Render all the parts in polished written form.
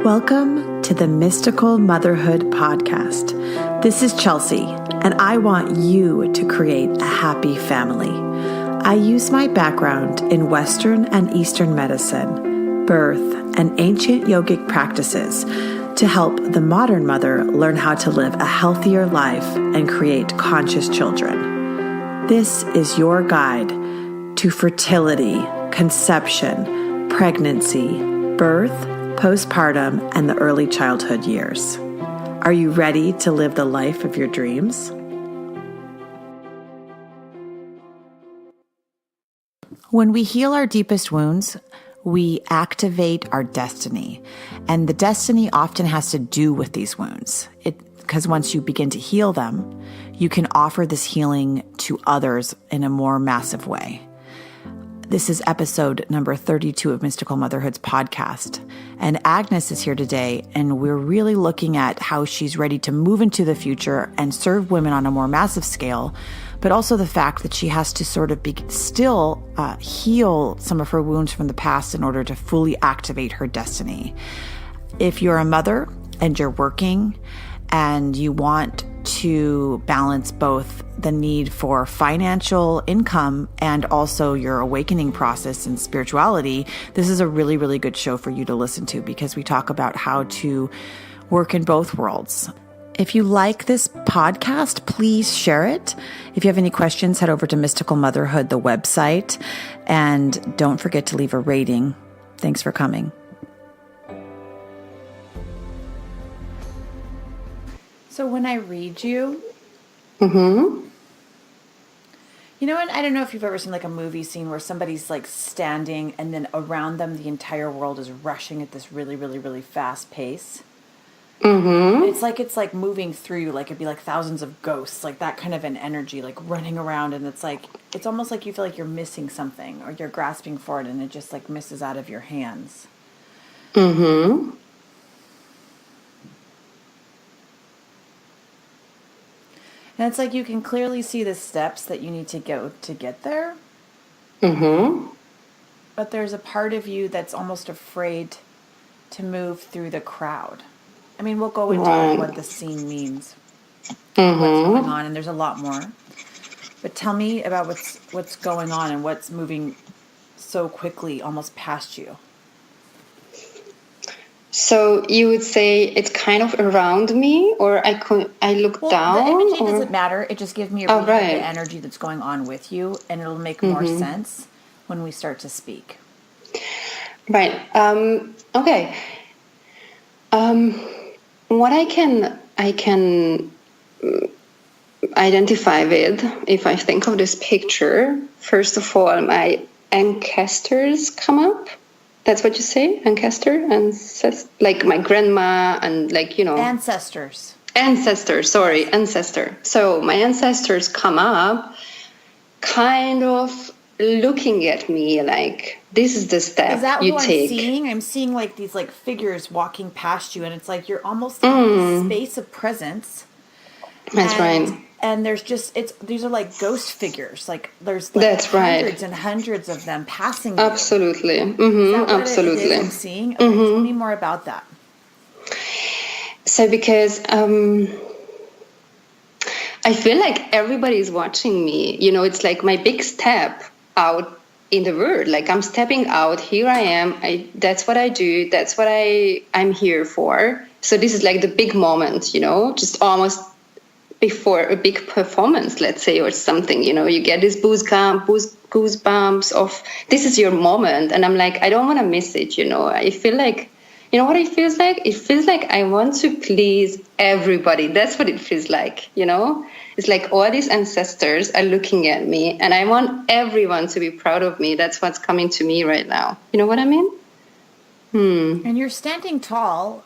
Welcome to the Mystical Motherhood Podcast. This is Chelsea, and I want you to create a happy family. I use my background in Western and Eastern medicine, birth, and ancient yogic practices to help the modern mother learn how to live a healthier life and create conscious children. This is your guide to fertility, conception, pregnancy, birth, postpartum, and the early childhood years. Are you ready to live the life of your dreams? When we heal our deepest wounds, we activate our destiny. And the destiny often has to do with these wounds. Because once you begin to heal them, you can offer this healing to others in a more massive way. This is episode number 32 of Mystical Motherhood's podcast. And Agnes is here today, and we're really looking at how she's ready to move into the future and serve women on a more massive scale, but also the fact that she has to sort of still heal some of her wounds from the past in order to fully activate her destiny. If you're a mother and you're working and you want to balance both the need for financial income and also your awakening process and spirituality, this is a really, really good show for you to listen to because we talk about how to work in both worlds. If you like this podcast, please share it. If you have any questions, head over to Mystical Motherhood, the website, and don't forget to leave a rating. Thanks for coming. So when I read you, you know, and I don't know if you've ever seen like a movie scene where somebody's like standing and then around them the entire world is rushing at this really, really, really fast pace. It's like moving through you, like it'd be like thousands of ghosts, like that kind of an energy, like running around, and it's almost like you feel like you're missing something or you're grasping for it and it just like misses out of your hands. And it's like you can clearly see the steps that you need to go to get there. But there's a part of you that's almost afraid to move through the crowd. I mean, we'll go into what the scene means, what's going on, and there's a lot more. But tell me about what's going on and what's moving so quickly, almost past you. So you would say it's kind of around me, or I look down? The imaging doesn't matter. It just gives me a read of the energy that's going on with you, and it'll make more sense when we start to speak. Right. Okay. What I can identify with, if I think of this picture, first of all, my ancestors come up. That's what you say? Ancestor? Like my grandma and like, you know. Ancestor. So my ancestors come up kind of looking at me like, this is the step you take. Is that what I'm seeing? I'm seeing like these like figures walking past you, and it's like you're almost in this space of presence. That's right. And there's just, these are like ghost figures. Like there's like hundreds and hundreds of them passing you. Absolutely. Absolutely. It is I'm seeing? Okay, tell me more about that. So because I feel like everybody's watching me. You know, it's like my big step out in the world. Like I'm stepping out. Here I am. That's what I do. That's what I'm here for. So this is like the big moment, you know, just almost before a big performance, let's say, or something, you know, you get this goosebumps of this is your moment. And I'm like, I don't want to miss it. You know, I feel like, you know what it feels like? It feels like I want to please everybody. That's what it feels like, you know, it's like all these ancestors are looking at me and I want everyone to be proud of me. That's what's coming to me right now. You know what I mean? And you're standing tall,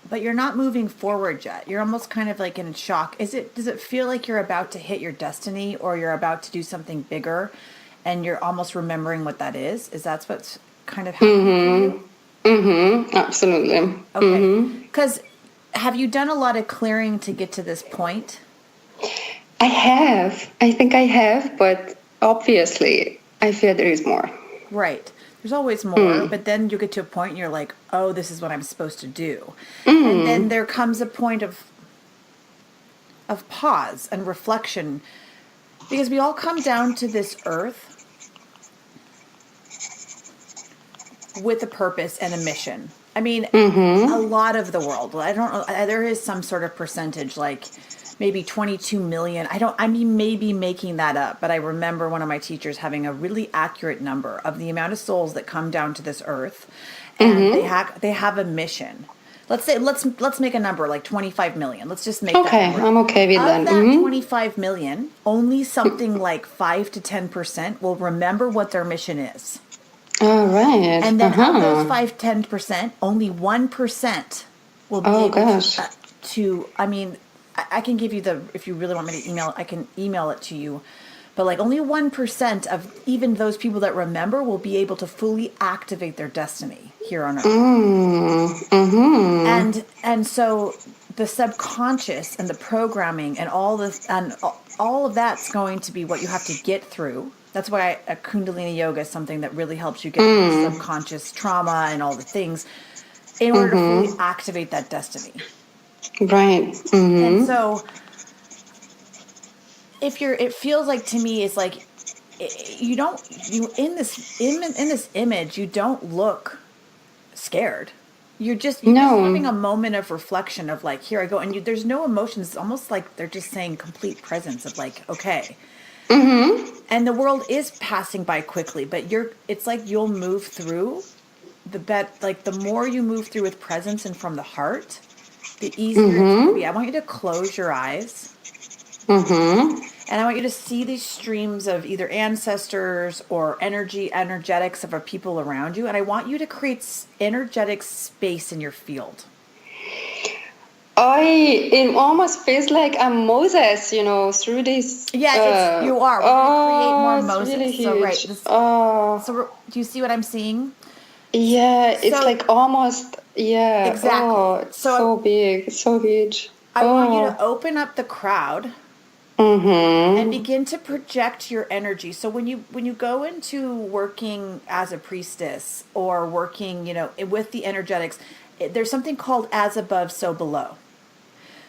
but you're not moving forward yet. You're almost kind of like in shock. Does it feel like you're about to hit your destiny or you're about to do something bigger and you're almost remembering what that is? Is that what's kind of happening for you? Absolutely. Okay. Because have you done a lot of clearing to get to this point? I have. I think I have, but obviously I feel there is more. Right. There's always more, but then you get to a point and you're like, oh, this is what I'm supposed to do. And then there comes a point of pause and reflection, because we all come down to this earth with a purpose and a mission. I mean, a lot of the world, I don't know, there is some sort of percentage, like maybe 22 million. I mean, maybe making that up, but I remember one of my teachers having a really accurate number of the amount of souls that come down to this earth, and they have a mission. Let's say, let's make a number like 25 million. Let's just make that number. I'm okay with that. Of that 25 million, only something like 5 to 10% will remember what their mission is. All right. And then of those 5-10%, only 1% will be able to, I mean, I can give you if you really want me to email, I can email it to you. But like only 1% of even those people that remember will be able to fully activate their destiny here on Earth. And so the subconscious and the programming and all this and all of that's going to be what you have to get through. That's why a Kundalini yoga is something that really helps you get through the subconscious trauma and all the things in order to fully activate that destiny. Right. And so it feels like to me, it's like in this image, you don't look scared. You're just having a moment of reflection of like, here I go. And there's no emotions. It's almost like they're just saying complete presence of like, okay. And the world is passing by quickly, but it's like you'll move through the more you move through with presence and from the heart, the easier it's going to be. I want you to close your eyes. And I want you to see these streams of either ancestors or energetics of our people around you. And I want you to create energetic space in your field. It almost feels like I'm Moses, through this. Yeah, you are. We're going to create more Moses. Really huge. So, right. So, do you see what I'm seeing? Yeah, it's like almost, yeah. Exactly. Oh, so big, so huge. I want you to open up the crowd and begin to project your energy. So when you go into working as a priestess or working, with the energetics, there's something called as above, so below.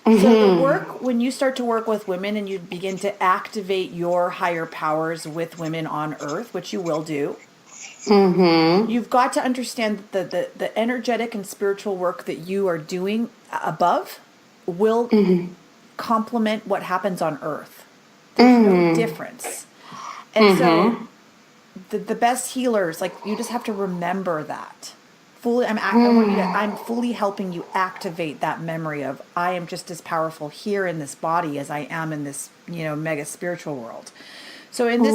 So when you start to work with women and you begin to activate your higher powers with women on earth, which you will do, you've got to understand that the energetic and spiritual work that you are doing above will complement what happens on earth. There's no difference. And so the best healers, like, you just have to remember that. I'm fully helping you activate that memory of, I am just as powerful here in this body as I am in this, mega spiritual world. So in this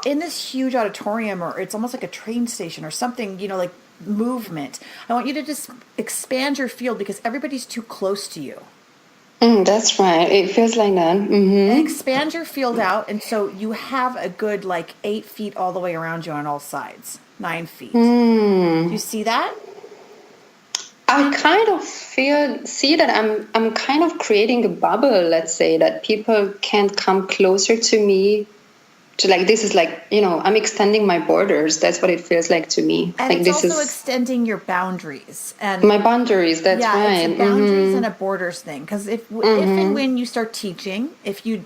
in this huge auditorium, or it's almost like a train station or something, like movement, I want you to just expand your field, because everybody's too close to you. That's right. It feels like that. And expand your field out, and so you have a good 8 feet all the way around you on all sides. 9 feet. Do you see that? I kind of see that I'm kind of creating a bubble, let's say, that people can't come closer to me. To this is I'm extending my borders. That's what it feels like to me. And it's also extending your boundaries and my boundaries. That's right. It's a boundaries and a borders thing. Because if and when you start teaching, if you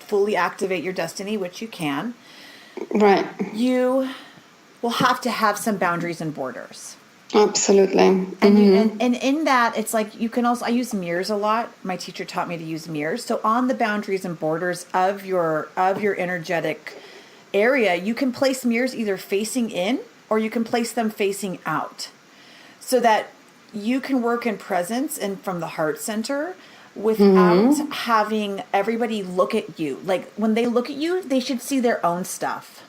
fully activate your destiny, which you can, right, you will have to have some boundaries and borders. Absolutely. And in that, it's like you can also, I use mirrors a lot. My teacher taught me to use mirrors. So on the boundaries and borders of your energetic area, you can place mirrors either facing in or you can place them facing out, so that you can work in presence and from the heart center without having everybody look at you. Like, when they look at you, they should see their own stuff.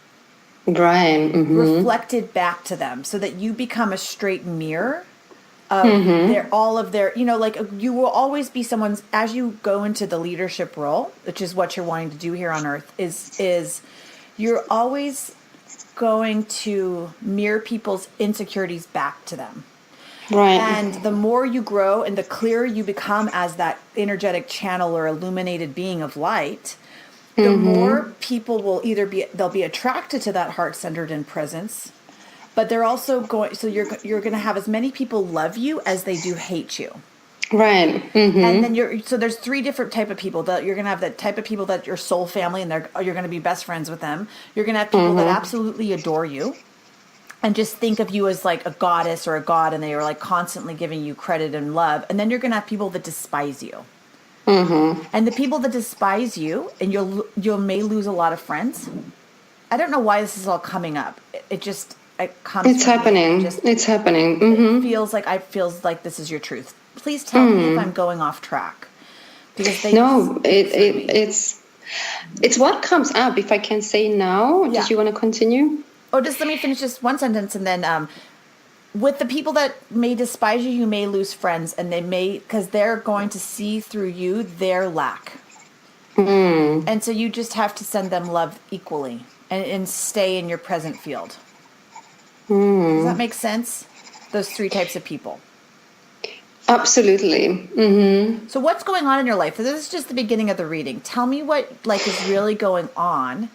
Right. Reflected back to them, so that you become a straight mirror of all of their, you will always be someone's, as you go into the leadership role, which is what you're wanting to do here on earth, is you're always going to mirror people's insecurities back to them. Right. And the more you grow and the clearer you become as that energetic channel or illuminated being of light, the more people will they'll be attracted to that heart-centered in presence, but they're also going, so you're going to have as many people love you as they do hate you. Right. And then so there's three different type of people. That you're going to have the type of people that your soul family, and you're going to be best friends with them. You're going to have people that absolutely adore you and just think of you as like a goddess or a god, and they are like constantly giving you credit and love. And then you're going to have people that despise you. And the people that despise you, and you may lose a lot of friends. I don't know why this is all coming up. It comes. It's happening. It's happening. It feels like this is your truth. Please tell me if I'm going off track. Because it's what comes up. If I can say now, did you want to continue? Oh, just let me finish just one sentence, and then with the people that may despise you, you may lose friends, and because they're going to see through you their lack. And so you just have to send them love equally and stay in your present field. Does that make sense? Those three types of people. Absolutely. So what's going on in your life? This is just the beginning of the reading. Tell me what is really going on.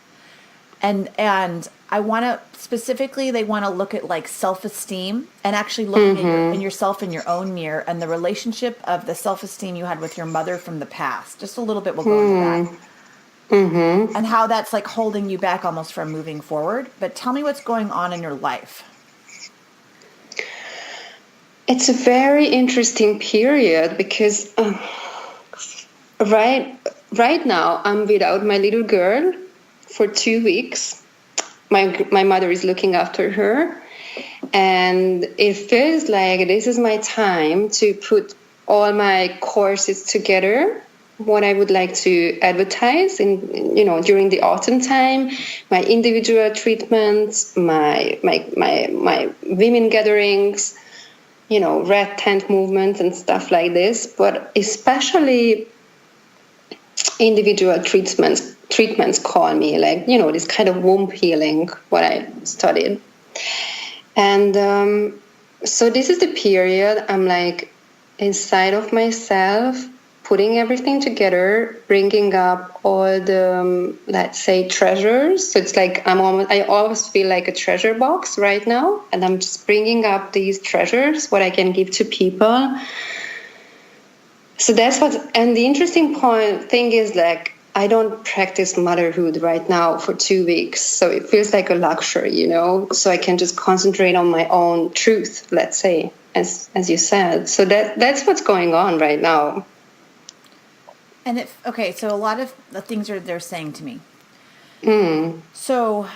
And I want to specifically, they want to look at like self-esteem and actually looking at yourself in your own mirror and the relationship of the self-esteem you had with your mother from the past. Just a little bit, we'll go into that. And how that's like holding you back almost from moving forward. But tell me what's going on in your life. It's a very interesting period because right now I'm without my little girl for 2 weeks. My mother is looking after her, and it feels like this is my time to put all my courses together, what I would like to advertise during the autumn time, my individual treatments, my women gatherings, red tent movement and stuff like this, but especially individual treatments call me, like, this kind of womb healing, what I studied. And so this is the period I'm like inside of myself, putting everything together, bringing up all the, let's say, treasures. So it's like I always feel like a treasure box right now, and I'm just bringing up these treasures, what I can give to people. So that's and the interesting thing is, like, I don't practice motherhood right now for 2 weeks. So it feels like a luxury, so I can just concentrate on my own truth, let's say, as you said. So that's what's going on right now. And so a lot of the things they're saying to me. So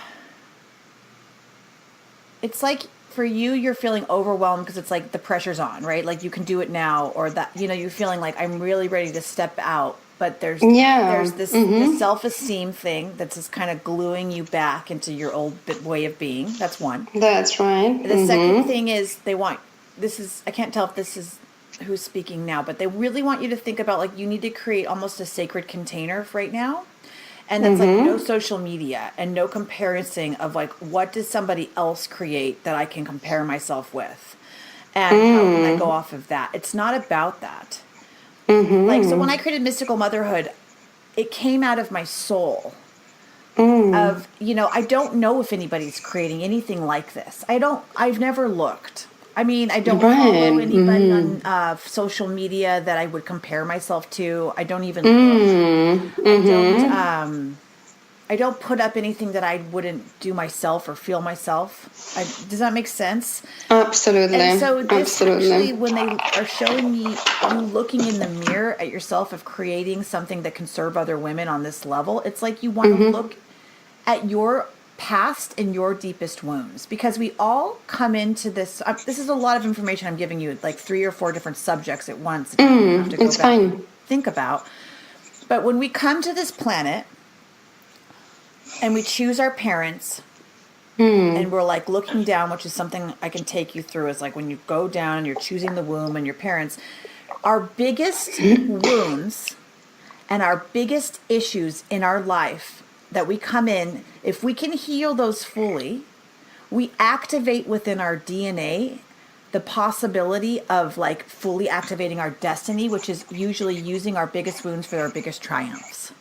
it's like for you, you're feeling overwhelmed because it's like the pressure's on, right? Like you can do it now, or that, you're feeling like I'm really ready to step out. But there's this self-esteem thing that's just kind of gluing you back into your old way of being. That's one. That's right. The second thing is I can't tell if this is who's speaking now, but they really want you to think about, like, you need to create almost a sacred container right now. And that's like no social media and no comparison of like, what does somebody else create that I can compare myself with? And how can I go off of that? It's not about that. Like, so when I created Mystical Motherhood, it came out of my soul of, I don't know if anybody's creating anything like this. I've never looked. I mean, I don't follow anybody on social media that I would compare myself to. I don't even look. I don't put up anything that I wouldn't do myself or feel myself. Does that make sense? Absolutely. And so this actually, when they are showing me you looking in the mirror at yourself of creating something that can serve other women on this level, it's like you want to look at your past and your deepest wounds, because we all come into this. This is a lot of information I'm giving you, like 3 or 4 different subjects at once. That you have to go back and think about. But when we come to this planet and we choose our parents, and we're like looking down, which is something I can take you through, is like when you go down and you're choosing the womb and your parents, our biggest wounds and our biggest issues in our life that we come in, if we can heal those fully, we activate within our DNA the possibility of like fully activating our destiny, which is usually using our biggest wounds for our biggest triumphs.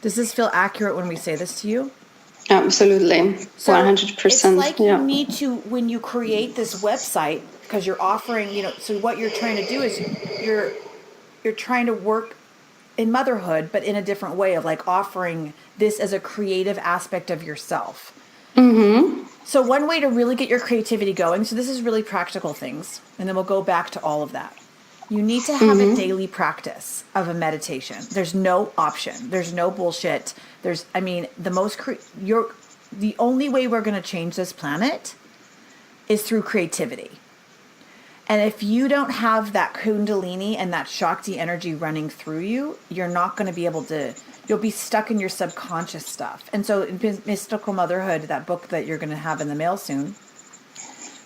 Does this feel accurate when we say this to you? Absolutely. So 100%. it's like you Yeah. need to, when you create this website, because you're offering, so what you're trying to do is you're trying to work in motherhood, but in a different way of like offering this as a creative aspect of yourself. Mm-hmm. So one way to really get your creativity going, so this is really practical things, and then we'll go back to all of that. You need to have a daily practice of a meditation. There's no option. There's no bullshit. The only way we're going to change this planet is through creativity. And if you don't have that kundalini and that Shakti energy running through you, you're not going to be able to, you'll be stuck in your subconscious stuff. And so in Mystical Motherhood, that book that you're going to have in the mail soon,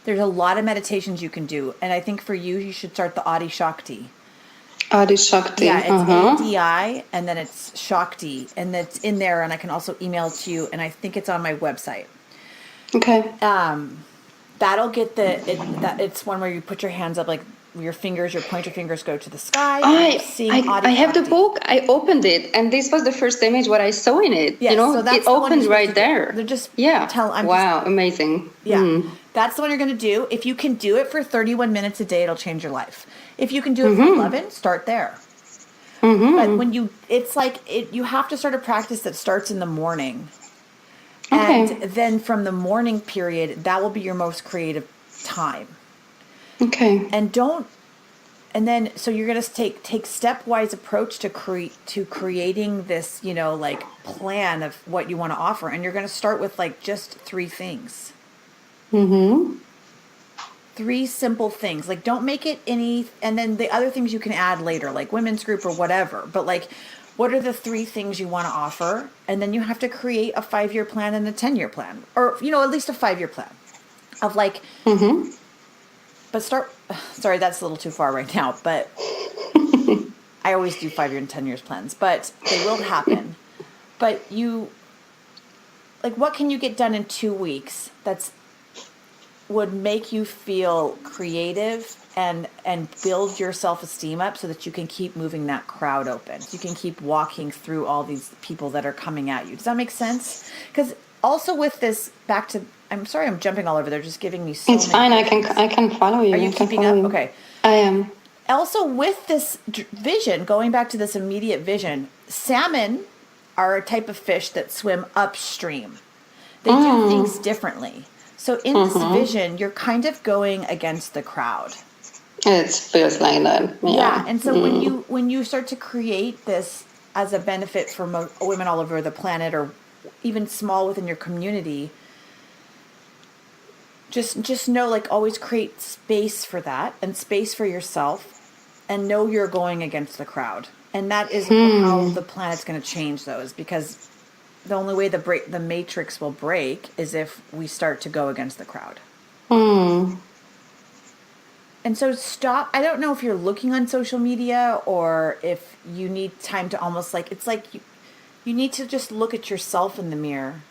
there's a lot of meditations you can do. And I think for you, you should start the Adi Shakti. Adi Shakti. Yeah, it's ADI and then it's Shakti. And that's in there. And I can also email it to you. And I think it's on my website. Okay. That'll get it's one where you put your hands up, like your pointer fingers go to the sky. I have the book. I opened it, and this was the first image what I saw in it. Yes, so that's it opened right there. They're just amazing. Yeah, that's the one you're going to do. If you can do it for 31 minutes a day, it'll change your life. If you can do it for 11, start there. But when you have to start a practice that starts in the morning. Okay. And then from the morning period, that will be your most creative time. Okay. So you're going to take stepwise approach to creating this, plan of what you want to offer. And you're going to start with just 3 things. 3 simple things. Like, don't make it and then the other things you can add later, like women's group or whatever. But what are the 3 things you want to offer? And then you have to create a 5-year plan and a 10-year plan, or, at least a 5-year plan of but sorry, that's a little too far right now, but I always do 5-year and 10 years plans, but they will happen. But what can you get done in 2 weeks would make you feel creative and build your self-esteem up so that you can keep moving that crowd open. You can keep walking through all these people that are coming at you. Does that make sense? Because also with this, I'm sorry I'm jumping all over. They're just giving me so It's fine. I can follow you. Are you keeping up? Okay. I am. Also with this vision, going back to this immediate vision, salmon are a type of fish that swim upstream. They do things differently. So in this vision, you're kind of going against the crowd. It feels like that. Yeah. And so when you start to create this as a benefit for women all over the planet, or even small within your community, just know, always create space for that and space for yourself, and know you're going against the crowd. And that is how the planet's going to change those, because the only way the matrix will break is if we start to go against the crowd. And so stop. I don't know if you're looking on social media or if you need time to almost you need to just look at yourself in the mirror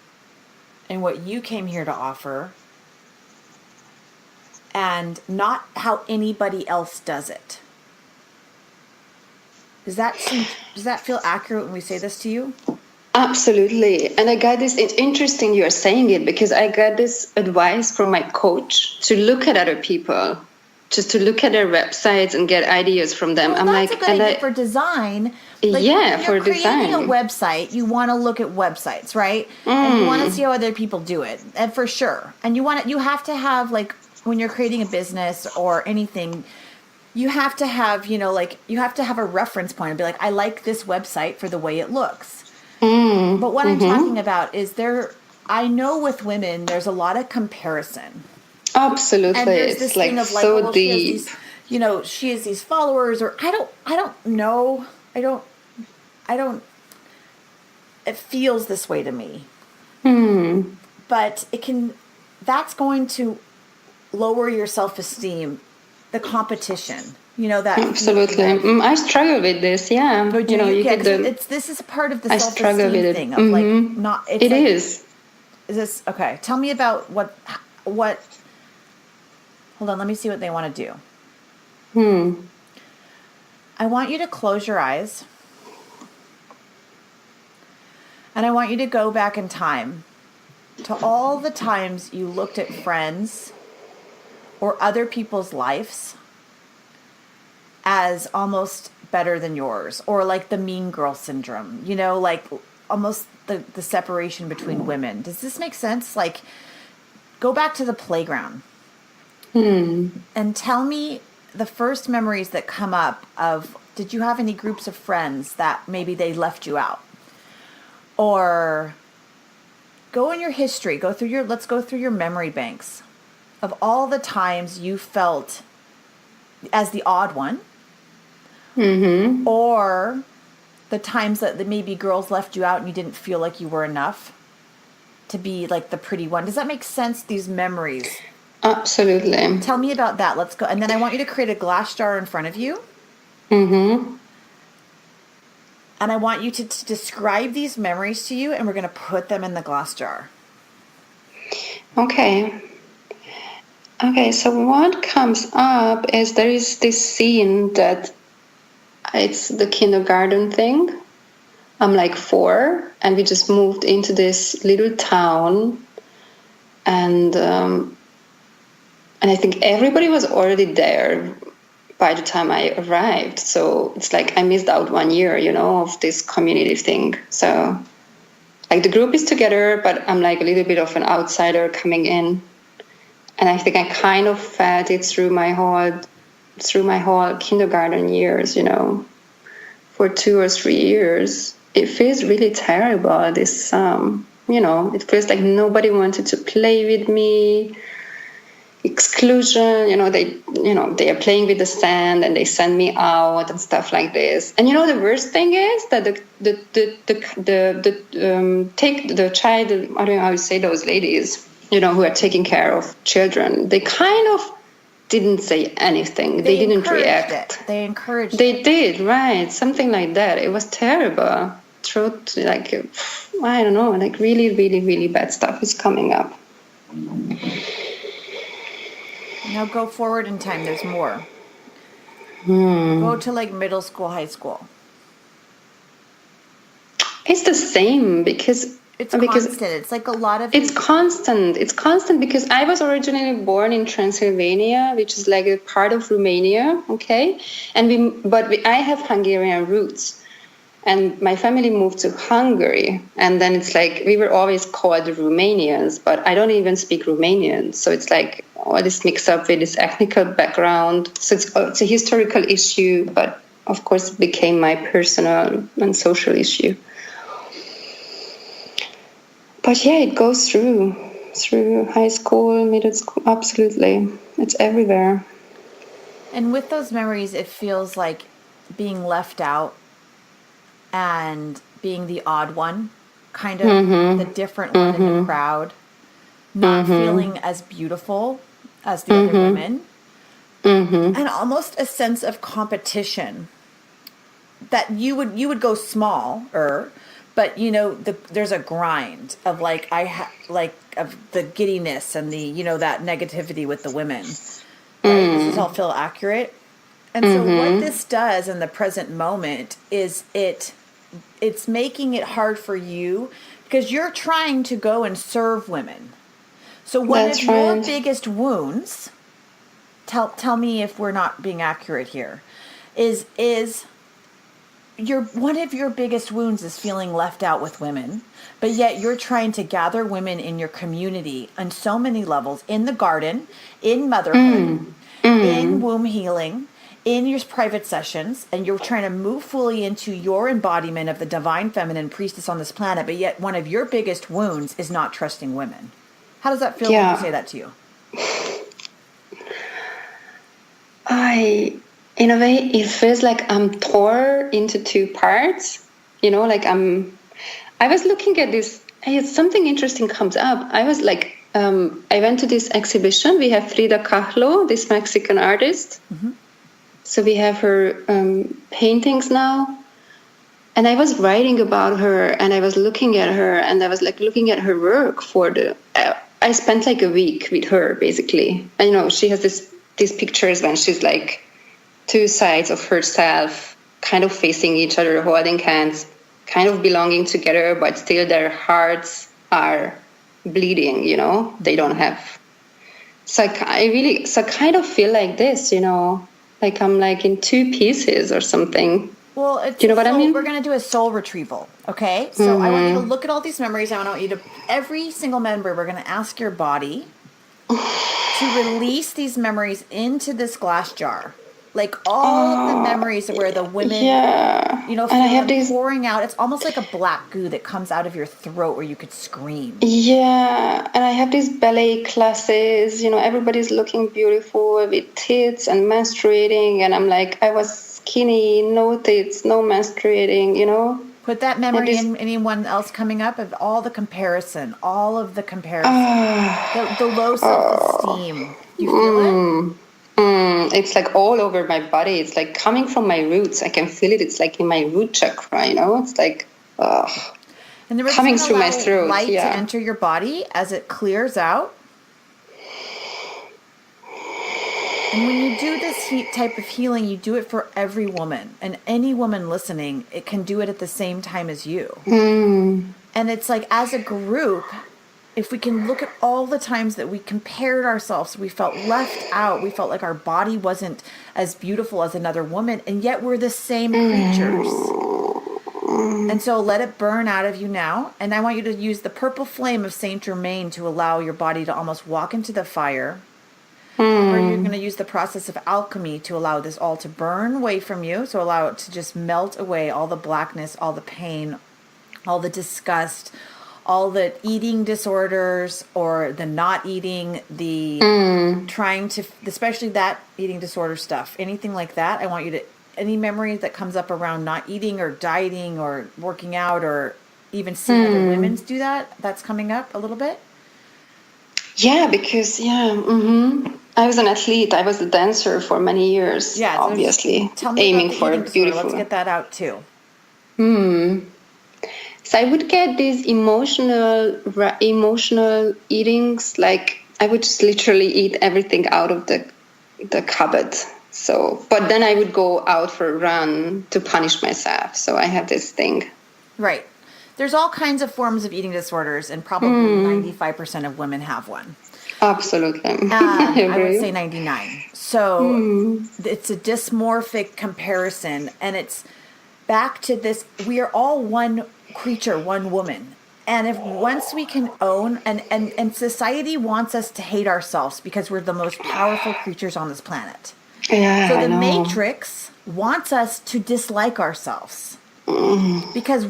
and what you came here to offer, and not how anybody else does it. Does that feel accurate when we say this to you? Absolutely. And I got this, it's interesting you're saying it, because I got this advice from my coach to look at other people, just to look at their websites and get ideas from them. Well, that's a good idea for design. For design. Creating a website, you want to look at websites, right? And you want to see how other people do it, and for sure. And you have to have, when you're creating a business or anything, you have to have, you have to have a reference point and be like, I like this website for the way it looks. But what I'm talking about is I know with women, there's a lot of comparison. Absolutely. And there's this thing of so deep. She has these followers, or I don't know. It feels this way to me. But that's going to lower your self-esteem, the competition. That absolutely. I struggle with this. Yeah, this is part of the self-esteem thing of not. It is. Is this okay? Tell me about what. Hold on. Let me see what they want to do. I want you to close your eyes, and I want you to go back in time to all the times you looked at friends or other people's lives as almost better than yours, or like the mean girl syndrome, like almost the separation between women. Does this make sense? Like, go back to the playground and tell me the first memories that come up of, did you have any groups of friends that maybe they left you out? Or go in your history, let's go through your memory banks of all the times you felt as the odd one, or the times that maybe girls left you out and you didn't feel like you were enough to be like the pretty one. Does that make sense, these memories? Absolutely. Tell me about that. Let's go. And then I want you to create a glass jar in front of you. And I want you to describe these memories to you, and we're going to put them in the glass jar. Okay, so what comes up is there is this scene that it's the kindergarten thing. I'm like 4, and we just moved into this little town, and I think everybody was already there by the time I arrived. So it's like I missed out 1 year, of this community thing. So like the group is together, but I'm like a little bit of an outsider coming in. And I think I kind of felt it through my whole kindergarten years, for 2 or 3 years. It feels really terrible, this, it feels like nobody wanted to play with me. Exclusion, they are playing with the sand and they send me out and stuff like this. And the worst thing is that take the child, I don't know how you say, those ladies, who are taking care of children, they kind of didn't say anything. They didn't react. They encouraged They did, right? Something like that. It was terrible. Like, I don't know, like really, really, really bad stuff is coming up. Now go forward in time. There's more. Go to like middle school, high school. It's the same because constant. It's like a lot of. It's constant. It's constant because I was originally born in Transylvania, which is like a part of Romania. Okay, I have Hungarian roots. And my family moved to Hungary. And then it's like, we were always called Romanians, but I don't even speak Romanian. So it's like all this mix up with this ethnical background. So it's a historical issue, but of course it became my personal and social issue. But yeah, it goes through high school, middle school, absolutely. It's everywhere. And with those memories, it feels like being left out and being the odd one, kind of the different one in the crowd, not feeling as beautiful as the other women, and almost a sense of competition that you would go smaller, but there's a grind of like of the giddiness and the that negativity with the women. Right? Does this all feel accurate? And so what this does in the present moment is it's making it hard for you because you're trying to go and serve women. So one of your biggest wounds, tell me if we're not being accurate here, is one of your biggest wounds is feeling left out with women, but yet you're trying to gather women in your community on so many levels, in the garden, in motherhood, in womb healing, in your private sessions, and you're trying to move fully into your embodiment of the divine feminine priestess on this planet, but yet one of your biggest wounds is not trusting women. How does that feel when you say that to you? In a way, it feels like I'm torn into 2 parts. I was looking at this, something interesting comes up. I was like, I went to this exhibition. We have Frida Kahlo, this Mexican artist. So we have her paintings now. And I was writing about her, and I was looking at her, and I was like looking at her work I spent like a week with her, basically. And, she has these pictures when she's like 2 sides of herself, kind of facing each other, holding hands, kind of belonging together, but still their hearts are bleeding, you know, they don't have. So I kind of feel like this, you know, like I'm like in two pieces or something. Well, Do you know what I mean? we're going to do a soul retrieval, okay? So I want you to look at all these memories. I want you to, every single member, we're going to ask your body to release these memories into this glass jar. Like all of the memories where the women, Yeah. you know, And I feel have them these. pouring out. It's almost like a black goo that comes out of your throat where you could scream. Yeah, and I have these ballet classes, you know, everybody's looking beautiful with tits and menstruating, and I'm like, I was skinny, no tits, no menstruating, you know? Put that And memory this, in anyone else coming up of all the comparison, all of the comparison, ah, the low oh, self-esteem. You feel it? it's like all over my body. It's like coming from my roots. I can feel it. It's like in my root chakra, you know? It's like, And then we're just coming going to through my allow throat. light to Yeah. enter your body as it clears out. And when you do this type of healing, you do it for every woman. And any woman listening, it can do it at the same time as you. And it's like, as a group, if we can look at all the times that we compared ourselves, we felt left out, we felt like our body wasn't as beautiful as another woman, and yet we're the same creatures. And so let it burn out of you now. And I want you to use the purple flame of Saint Germain to allow your body to almost walk into the fire. Or you're going to use the process of alchemy to allow this all to burn away from you. So allow it to just melt away all the blackness, all the pain, all the disgust, all the eating disorders or the not eating, the trying to, especially that eating disorder stuff, anything like that. I want you to, any memory that comes up around not eating or dieting or working out or even seeing other women do that, that's coming up a little bit. Yeah, because I was an athlete. I was a dancer for many years. Yeah, Obviously, tell me about aiming the for eating disorder. beautiful. Let's get that out too. So I would get these emotional eatings. Like I would just literally eat everything out of the cupboard. So, but then I would go out for a run to punish myself. So I have this thing. Right. There's all kinds of forms of eating disorders, and probably 95% of women have one. Absolutely. I I would agree. say 99. So it's a dysmorphic comparison, and it's back to this. We are all one creature, one woman. And if once we can own, and society wants us to hate ourselves because we're the most powerful creatures on this planet. Yeah, So I the know. Matrix wants us to dislike ourselves. Because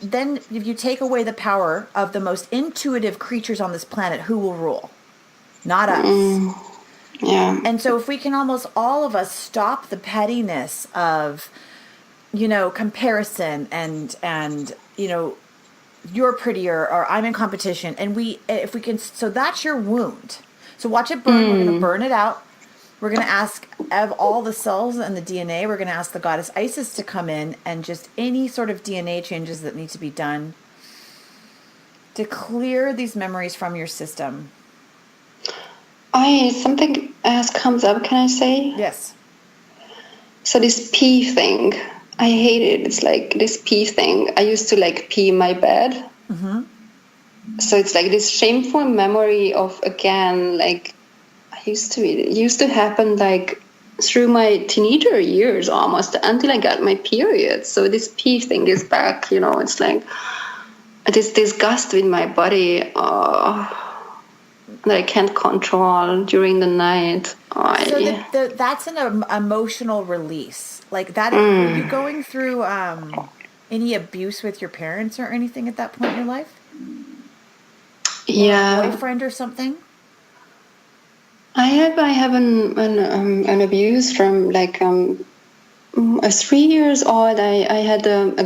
then if you take away the power of the most intuitive creatures on this planet, who will rule? Not us. Yeah. And so if we can almost all of us stop the pettiness of, comparison and you're prettier or I'm in competition. And if we can, so that's your wound. So watch it burn. We're going to burn it out. We're going to ask of all the cells and the DNA, we're going to ask the goddess Isis to come in and just any sort of DNA changes that need to be done to clear these memories from your system. Something else comes up, can I say? Yes. So this pee thing, I hate it. It's like this pee thing. I used to like pee in my bed. So it's like this shameful memory of, again, like it used to happen like through my teenager years almost until I got my period. So this pee thing is back, it's like this disgust with my body that I can't control during the night. That's an emotional release. Like that, were you going through any abuse with your parents or anything at that point in your life? Yeah. Or a boyfriend or something? I have an abuse from like 3 years old. I had a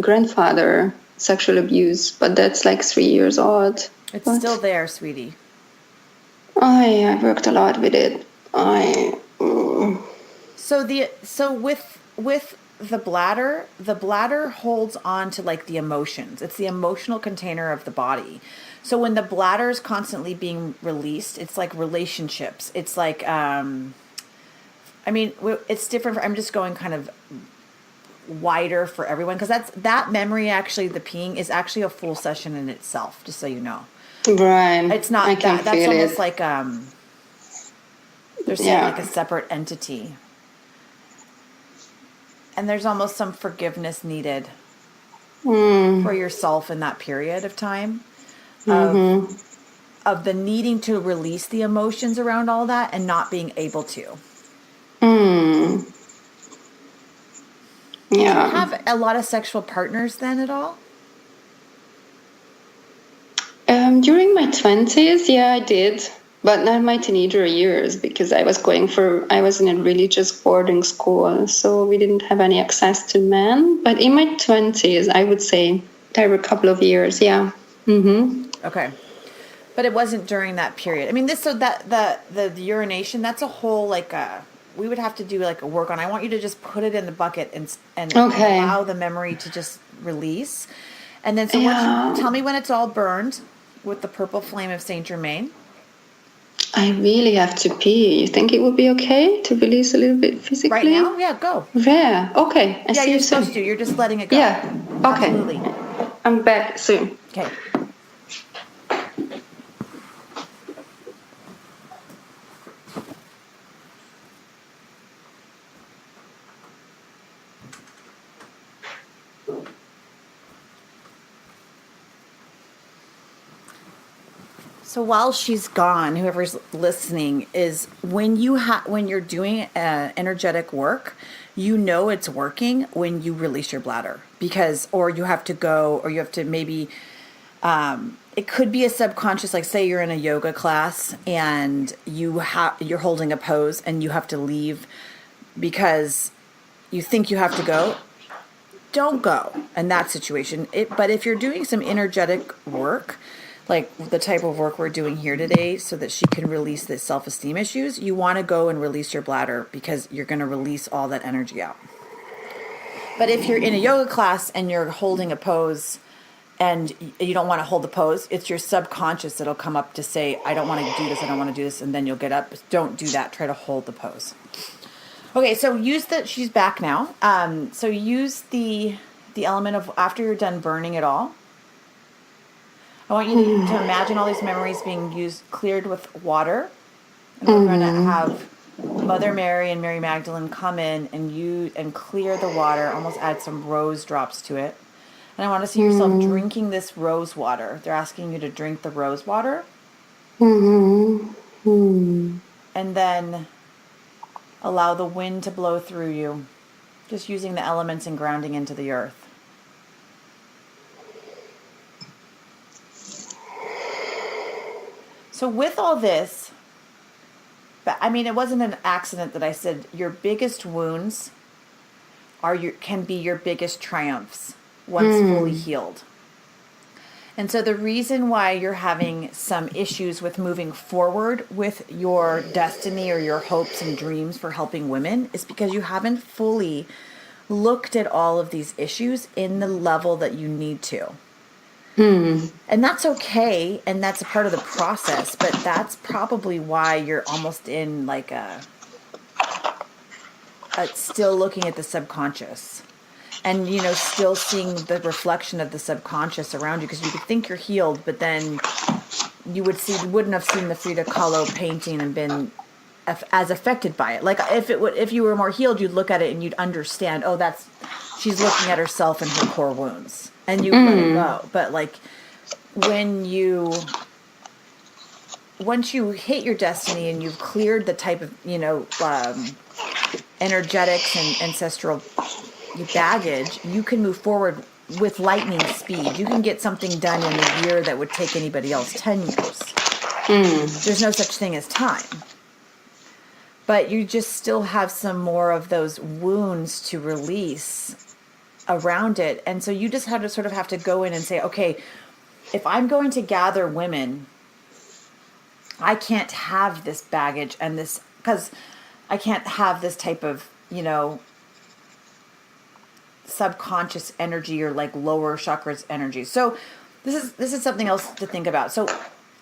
grandfather sexual abuse, but that's like 3 years old. It's still there, sweetie. I worked a lot with it. So with the bladder holds on to like the emotions. It's the emotional container of the body. So when the bladder is constantly being released, it's like relationships. It's like, it's different. I'm just going kind of wider for everyone, because that memory, actually, the peeing is actually a full session in itself, just so you know. Right. It's I not can that's feel almost it. like they're saying like a Yeah. separate entity. And there's almost some forgiveness needed for yourself in that period of time of the needing to release the emotions around all that and not being able to. Did you Yeah. have a lot of sexual partners then at all? During my 20s, yeah, I did. But not my teenager years, because I was in a religious boarding school, so we didn't have any access to men. But in my 20s, I would say there were a couple of years, yeah. Okay. But it wasn't during that period. I mean, this, so that the urination, that's a whole, like, we would have to do like a work on. I want you to just put it in the bucket and Okay. allow the memory to just release. And then, so once you Yeah. tell me when it's all burned with the purple flame of Saint Germain. I really have to pee. You think it would be okay to release a little bit Right physically? now? Yeah, go. Yeah. Okay. I Yeah, see you're you supposed to. soon. You're just letting it go. Yeah. Okay. Absolutely. I'm back soon. Okay. So while she's gone, whoever's listening, is when when you're doing energetic work, you know it's working when you release your bladder, because, or you have to go, or you have to maybe, it could be a subconscious, like say you're in a yoga class and you're holding a pose and you have to leave because you think you have to go. Don't go in that situation. But if you're doing some energetic work, like the type of work we're doing here today, so that she can release the self-esteem issues, you want to go and release your bladder, because you're going to release all that energy out. But if you're in a yoga class and you're holding a pose and you don't want to hold the pose, it's your subconscious that'll come up to say, I don't want to do this, I don't want to do this, and then you'll get up. Don't do that. Try to hold the pose. Okay, so she's back now. So use the element of, after you're done burning it all, I want you to imagine all these memories being cleared with water. And we're going to have Mother Mary and Mary Magdalene come in and clear the water, almost add some rose drops to it. And I want to see yourself drinking this rose water. They're asking you to drink the rose water. And then allow the wind to blow through you, just using the elements and grounding into the earth. So with all this, but I mean, it wasn't an accident that I said your biggest wounds can be your biggest triumphs once fully healed. And so the reason why you're having some issues with moving forward with your destiny or your hopes and dreams for helping women is because you haven't fully looked at all of these issues in the level that you need to. And that's okay, and that's a part of the process, but that's probably why you're almost in like a still looking at the subconscious. And, still seeing the reflection of the subconscious around you, because you could think you're healed, but then you wouldn't have seen the Frida Kahlo painting and been as affected by it. Like if you were more healed, you'd look at it and you'd understand, oh, she's looking at herself and her core wounds, and you let it go. But like once you hit your destiny and you've cleared the type of, energetics and ancestral baggage, you can move forward with lightning speed. You can get something done in a year that would take anybody else 10 years. There's no such thing as time. But you just still have some more of those wounds to release around it. And so you just have to go in and say, okay, if I'm going to gather women, I can't have this baggage and this, because I can't have this type of, subconscious energy or like lower chakras energy. So this is something else to think about. So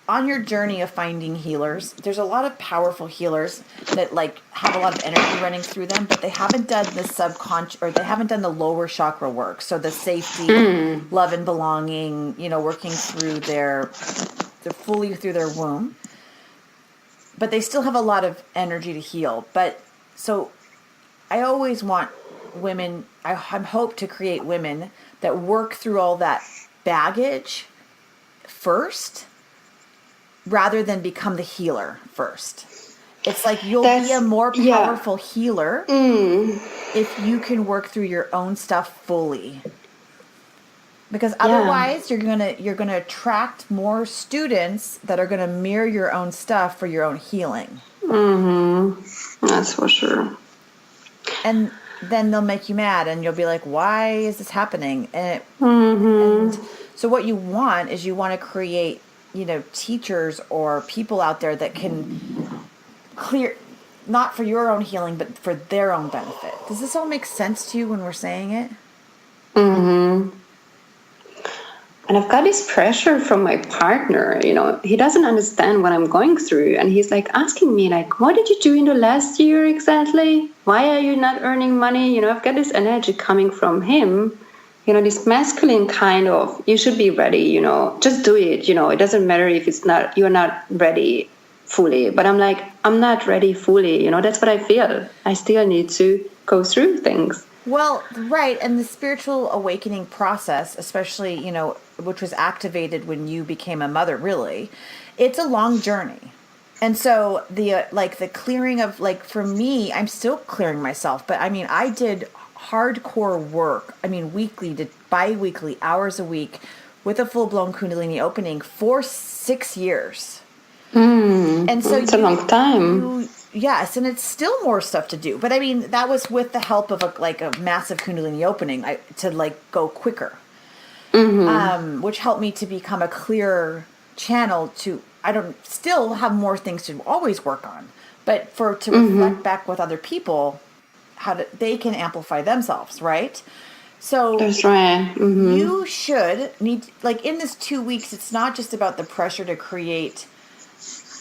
on your journey of finding healers, there's a lot of powerful healers that like have a lot of energy running through them, but they haven't done the subconscious, or they haven't done the lower chakra work. So the safety, love and belonging, working through they're fully through their womb, but they still have a lot of energy to heal. But so I always want women, I hope to create women that work through all that baggage first, rather than become the healer first. It's like you'll be a more powerful healer if you can work through your own stuff fully. Because otherwise you're gonna attract more students that are gonna mirror your own stuff for your own healing. That's for sure. And then they'll make you mad, and you'll be like, why is this happening? And so what you want is you want to create, teachers or people out there that can clear, not for your own healing, but for their own benefit. Does this all make sense to you when we're saying it? And I've got this pressure from my partner, he doesn't understand what I'm going through. And he's like asking me, like, what did you do in the last year exactly? Why are you not earning money? I've got this energy coming from him, this masculine kind of, you should be ready, just do it. It doesn't matter if you're not ready fully. But I'm like, I'm not ready fully. That's what I feel. I still need to go through things. Well, right. And the spiritual awakening process, especially, which was activated when you became a mother, really, it's a long journey. And so the clearing of, for me, I'm still clearing myself, but I did hardcore work. Weekly to bi-weekly, hours a week with a full-blown Kundalini opening for 6 years. And so it's a long time. Yes, and it's still more stuff to do. But that was with the help of a massive Kundalini opening to go quicker, which helped me to become a clearer channel to. I don't still have more things to always work on, but to reflect back with other people, they can amplify themselves, right? So that's right. You should need in this 2 weeks. It's not just about the pressure to create,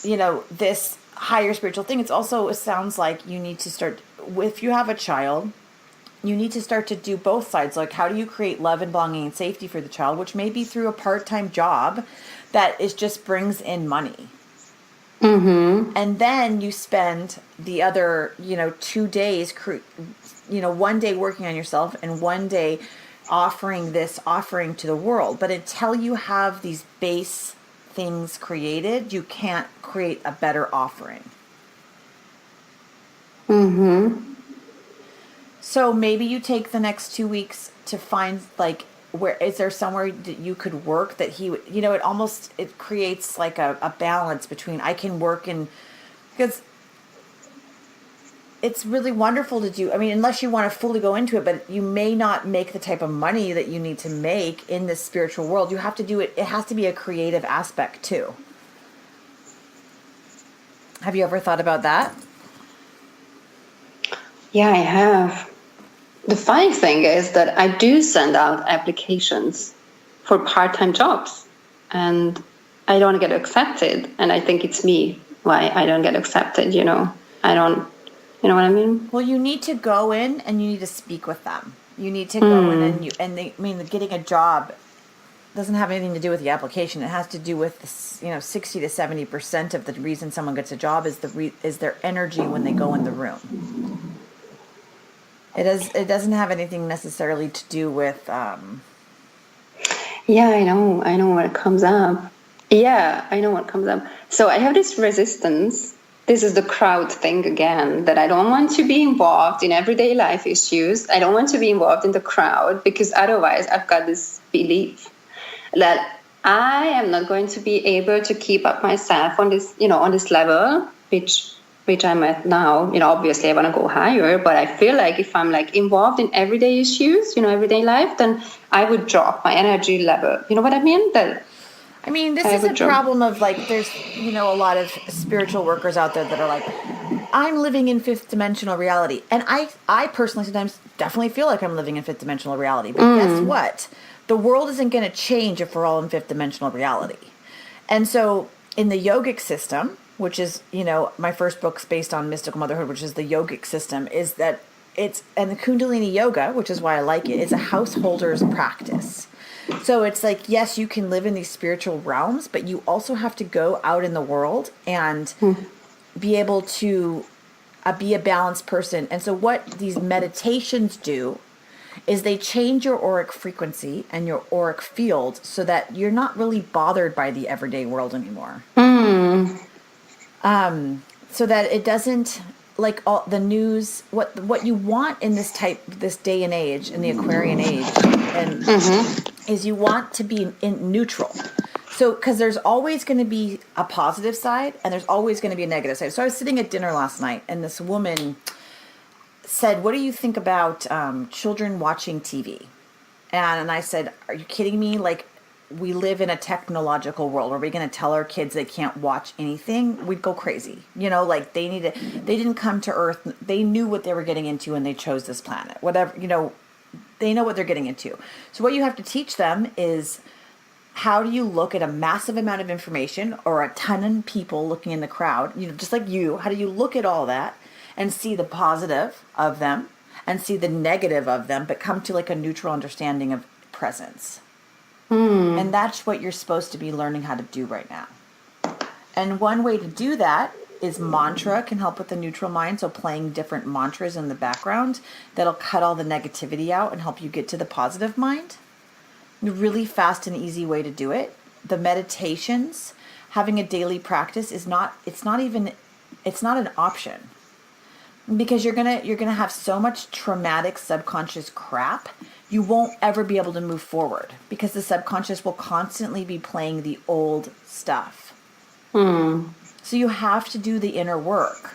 this higher spiritual thing. It's also, it sounds like you need to start, if you have a child, you need to start to do both sides. Like, how do you create love and belonging and safety for the child, which may be through a part-time job that just brings in money. And then you spend the other, 2 days, 1 day working on yourself and 1 day offering to the world. But until you have these base things created, you can't create a better offering. So maybe you take the next 2 weeks to find where is there somewhere that you could work that he would, it creates a balance between I can work because it's really wonderful to do. Unless you want to fully go into it, but you may not make the type of money that you need to make in this spiritual world. You have to do it. It has to be a creative aspect too. Have you ever thought about that? Yeah, I have. The funny thing is that I do send out applications for part-time jobs and I don't get accepted. And I think it's me why I don't get accepted, I don't. You know what I mean? Well, you need to go in and you need to speak with them. You need to go in getting a job doesn't have anything to do with the application. It has to do with 60 to 70% of the reason someone gets a job is their energy when they go in the room. It doesn't have anything necessarily to do with. Yeah, I know what comes up. Yeah, I know what comes up. So I have this resistance. This is the crowd thing again, that I don't want to be involved in everyday life issues. I don't want to be involved in the crowd because otherwise I've got this belief that I am not going to be able to keep up myself on this, on this level, which I'm at now. Obviously I want to go higher, but I feel like if I'm involved in everyday issues, everyday life, then I would drop my energy level. You know what I mean? This is a problem of there's, a lot of spiritual workers out there that are I'm living in fifth dimensional reality. And I personally sometimes definitely feel like I'm living in fifth dimensional reality. But guess what? The world isn't going to change if we're all in fifth dimensional reality. And so in the yogic system, which is, my first book's based on mystical motherhood, which is the yogic system, is that and the Kundalini yoga, which is why I like it, is a householder's practice. So it's like, yes, you can live in these spiritual realms, but you also have to go out in the world and be able to be a balanced person. And so what these meditations do is they change your auric frequency and your auric field so that you're not really bothered by the everyday world anymore. So that it doesn't, like all the news, what you want in this day and age, in the Aquarian age, and is you want to be in neutral. So, because there's always going to be a positive side and there's always going to be a negative side. So I was sitting at dinner last night and this woman said, "What do you think about children watching TV?" And I said, "Are you kidding me? Like, we live in a technological world. Are we going to tell our kids they can't watch anything? We'd go crazy. Like they didn't come to Earth. They knew what they were getting into when they chose this planet. Whatever, they know what they're getting into. So what you have to teach them is, how do you look at a massive amount of information or a ton of people looking in the crowd, just like you, how do you look at all that and see the positive of them and see the negative of them, but come to like a neutral understanding of presence?" And that's what you're supposed to be learning how to do right now. And one way to do that is mantra can help with the neutral mind. So playing different mantras in the background that'll cut all the negativity out and help you get to the positive mind. A really fast and easy way to do it. The meditations, having a daily practice it's not an option. Because you're gonna have so much traumatic subconscious crap, you won't ever be able to move forward because the subconscious will constantly be playing the old stuff. So you have to do the inner work,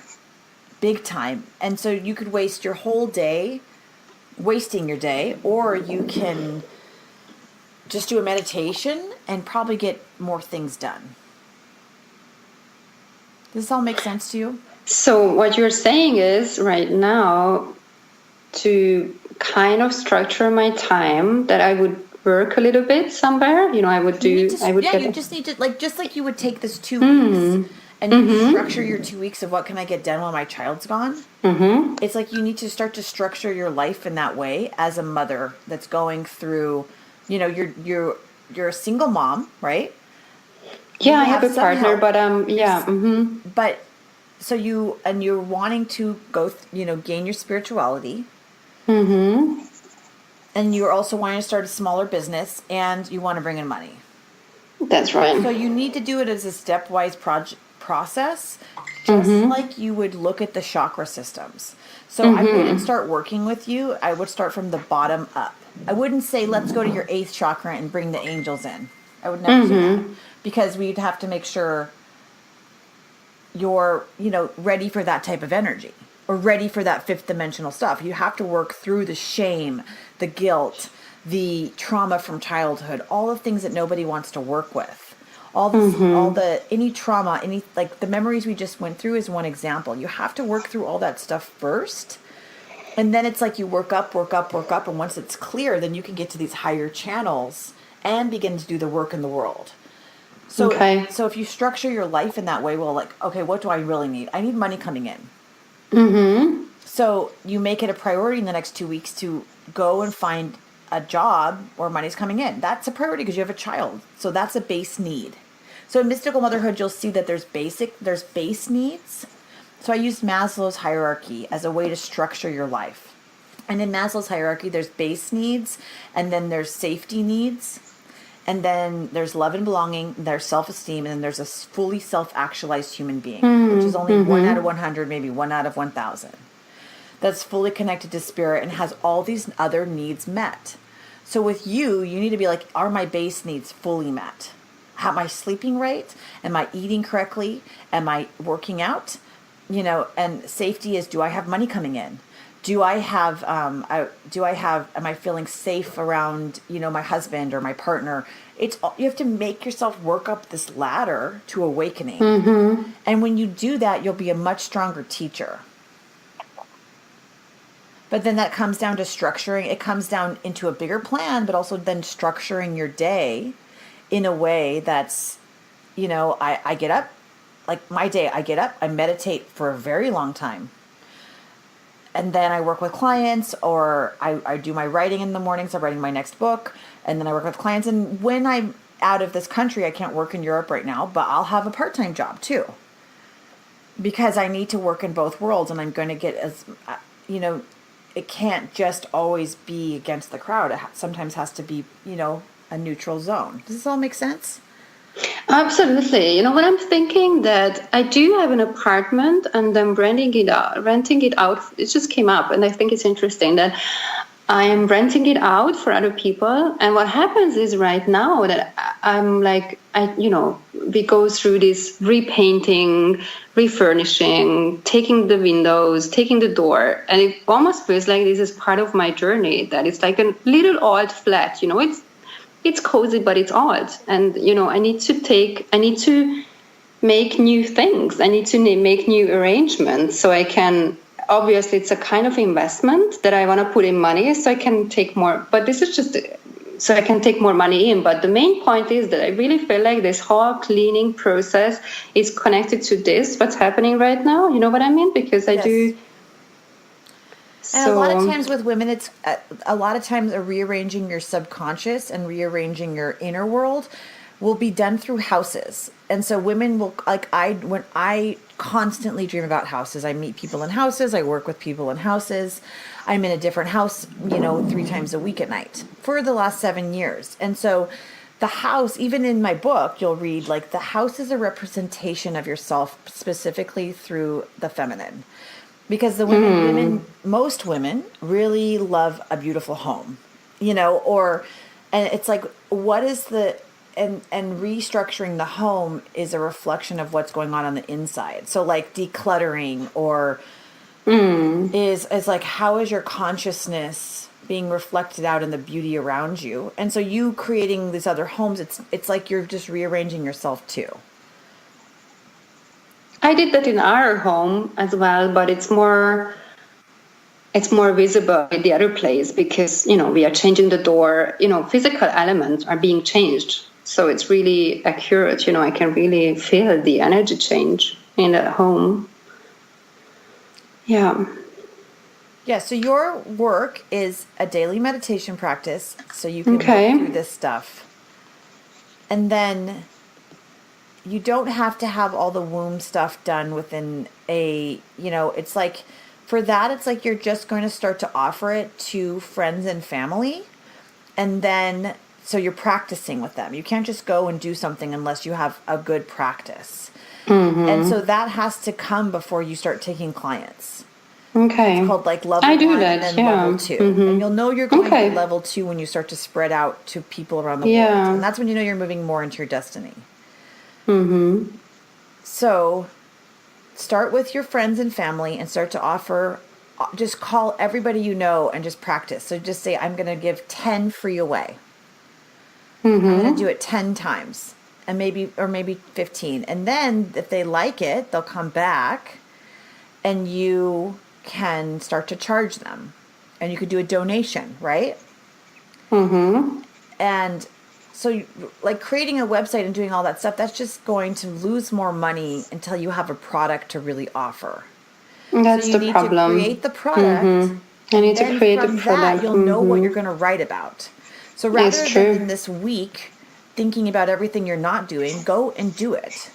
big time. And so you could waste your whole day wasting your day, or you can just do a meditation and probably get more things done. Does this all make sense to you? So what you're saying is right now to kind of structure my time, that I would work a little bit somewhere. You just need to, just like you would take this 2 weeks and you structure your 2 weeks of what can I get done while my child's gone. It's like you need to start to structure your life in that way as a mother that's going through, you're a single mom, right? Yeah, I have a partner, help. But But so you're wanting to go, gain your spirituality. And you're also wanting to start a smaller business and you want to bring in money. That's right. So you need to do it as a stepwise process, just like you would look at the chakra systems. So I wouldn't start working with you. I would start from the bottom up. I wouldn't say, let's go to your 8th chakra and bring the angels in. I would never say that, because we'd have to make sure you're, ready for that type of energy or ready for that 5th dimensional stuff. You have to work through the shame, the guilt, the trauma from childhood, all the things that nobody wants to work with. Any trauma, the memories we just went through is one example. You have to work through all that stuff first. And then it's like you work up. And once it's clear, then you can get to these higher channels and begin to do the work in the world. So, So if you structure your life in that way, okay, what do I really need? I need money coming in. So you make it a priority in the next 2 weeks to go and find a job where money's coming in. That's a priority because you have a child. So that's a base need. So in mystical motherhood, you'll see that there's base needs. So I used Maslow's hierarchy as a way to structure your life. And in Maslow's hierarchy, there's base needs, and then there's safety needs, and then there's love and belonging, there's self-esteem, and then there's a fully self-actualized human being, which is only 1 out of 100, maybe 1 out of 1,000. That's fully connected to spirit and has all these other needs met. So with you need to be like, are my base needs fully met? Am I sleeping right? Am I eating correctly? Am I working out? And safety is, do I have money coming in? Am I feeling safe around, my husband or my partner? You have to make yourself work up this ladder to awakening. And when you do that, you'll be a much stronger teacher. But then that comes down to structuring. It comes down into a bigger plan, but also then structuring your day in a way that's, I get up, like my day, I get up, I meditate for a very long time. And then I work with clients, or I do my writing in the mornings. I'm writing my next book. And then I work with clients. And when I'm out of this country, I can't work in Europe right now, but I'll have a part-time job too. Because I need to work in both worlds, and I'm going to get it can't just always be against the crowd. It sometimes has to be, a neutral zone. Does this all make sense? Absolutely. You know what I'm thinking? That I do have an apartment and I'm renting it out. It just came up, and I think it's interesting that I am renting it out for other people. And what happens is right now that I'm like, we go through this repainting, refurnishing, taking the windows, taking the door. And it almost feels like this is part of my journey, that it's like a little old flat, it's cozy, but it's old. And, I need to make new things. I need to make new arrangements so I can, obviously it's a kind of investment that I want to put in money so I can take more, but this is just so I can take more money in. But the main point is that I really feel like this whole cleaning process is connected to what's happening right now. You know what I mean? Because I do. And a lot of times with women, it's a lot of times rearranging your subconscious and rearranging your inner world will be done through houses. And so women will, when I constantly dream about houses, I meet people in houses, I work with people in houses. I'm in a different house, 3 times a week at night for the last 7 years. And so the house, even in my book, you'll read like the house is a representation of yourself, specifically through the feminine. Because most women really love a beautiful home, and it's like, what is and restructuring the home is a reflection of what's going on the inside. So like decluttering or is like, how is your consciousness being reflected out in the beauty around you? And so you creating these other homes, it's like you're just rearranging yourself too. I did that in our home as well, but it's more visible in the other place because, we are changing the door, physical elements are being changed. So it's really accurate, I can really feel the energy change in that home. Yeah. Yeah, so your work is a daily meditation practice, so you can work through this stuff. And then you don't have to have all the womb stuff done within it's like, for that, it's like you're just going to start to offer it to friends and family. And then, so you're practicing with them. You can't just go and do something unless you have a good practice. Mm-hmm. And so that has to come before you start taking clients. Okay. It's called like level 1 and then level 2. Mm-hmm. And you'll know you're going to level 2 when you start to spread out to people around the world. And that's when you know you're moving more into your destiny. Mm-hmm. So start with your friends and family and start to offer, just call everybody you know and just practice. So just say, I'm going to give 10 free away. Mm-hmm. I'm going to do it 10 times and maybe 15. And then if they like it, they'll come back and you can start to charge them and you could do a donation, right? Mm-hmm. And so like creating a website and doing all that stuff, that's just going to lose more money until you have a product to really offer. That's so you the need problem. To create the product. Mm-hmm. I need to create the product. That, you'll know what you're going to write about. So rather than this week thinking about everything you're not doing, go and do it.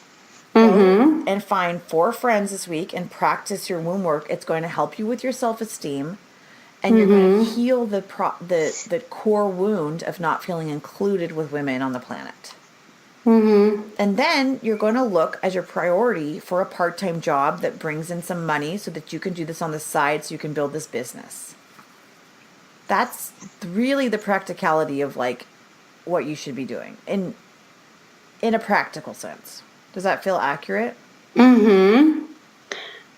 Go and find 4 friends this week and practice your womb work. It's going to help you with your self-esteem. And you're going to heal the core wound of not feeling included with women on the planet. Mm-hmm. And then you're going to look as your priority for a part-time job that brings in some money so that you can do this on the side so you can build this business. That's really the practicality of like what you should be doing in a practical sense. Does that feel accurate? Mm-hmm.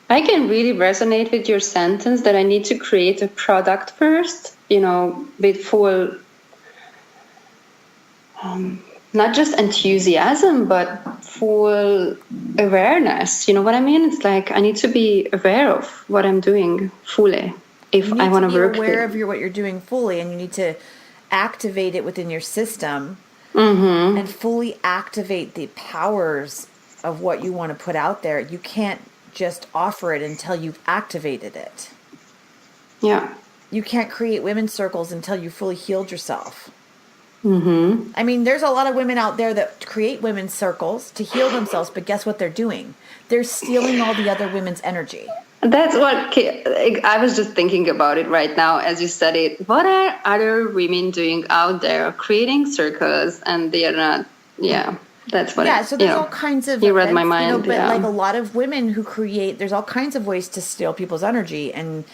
I can really resonate with your sentence that I need to create a product first, with full, not just enthusiasm, but full awareness. You know what I mean? It's like I need to be aware of what I'm doing fully if I want to work. You need to be aware of what you're doing fully, and you need to activate it within your system and fully activate the powers of what you want to put out there, you can't just offer it until you've activated it. Yeah. You can't create women's circles until you fully healed yourself. I mean, there's a lot of women out there that create women's circles to heal themselves, but guess what they're doing? They're stealing all the other women's energy. That's what I was just thinking about it right now as you said it. What are other women doing out there creating circles and they are not, that's what so there's all kinds of you read my mind. But like a lot of women who create, there's all kinds of ways to steal people's energy, and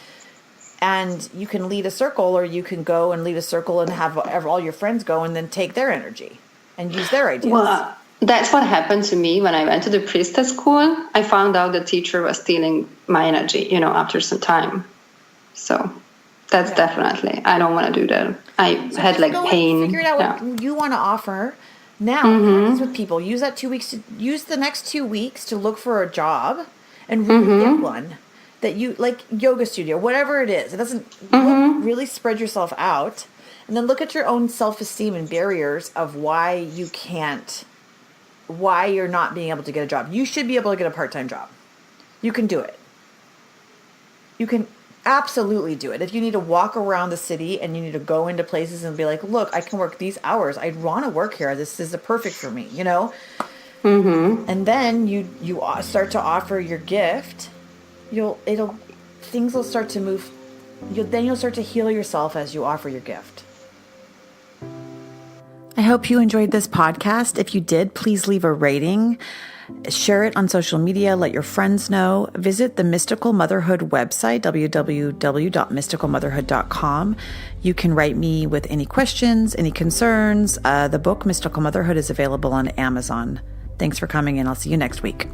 you can lead a circle, or you can go and lead a circle and have all your friends go and then take their energy and use their ideas. Well, that's what happened to me when I went to the priestess school. I found out the teacher was stealing my energy, after some time. So that's definitely, I don't want to do that. I had like pain. Figure it out what you want to offer. Now, practice with people. Use that 2 weeks. Use the next 2 weeks to look for a job and really get one that you like, yoga studio, whatever it is. It doesn't really spread yourself out, and then look at your own self-esteem and barriers of why you're not being able to get a job. You should be able to get a part-time job. You can do it. You can absolutely do it. If you need to walk around the city and you need to go into places and be like, look, I can work these hours. I want to work here. This is perfect for me, And then you start to offer your gift. Things will start to move. You'll start to heal yourself as you offer your gift. I hope you enjoyed this podcast. If you did, please leave a rating. Share it on social media. Let your friends know. Visit the Mystical Motherhood website, www.mysticalmotherhood.com. You can write me with any questions, any concerns. The book, Mystical Motherhood, is available on Amazon. Thanks for coming, and I'll see you next week.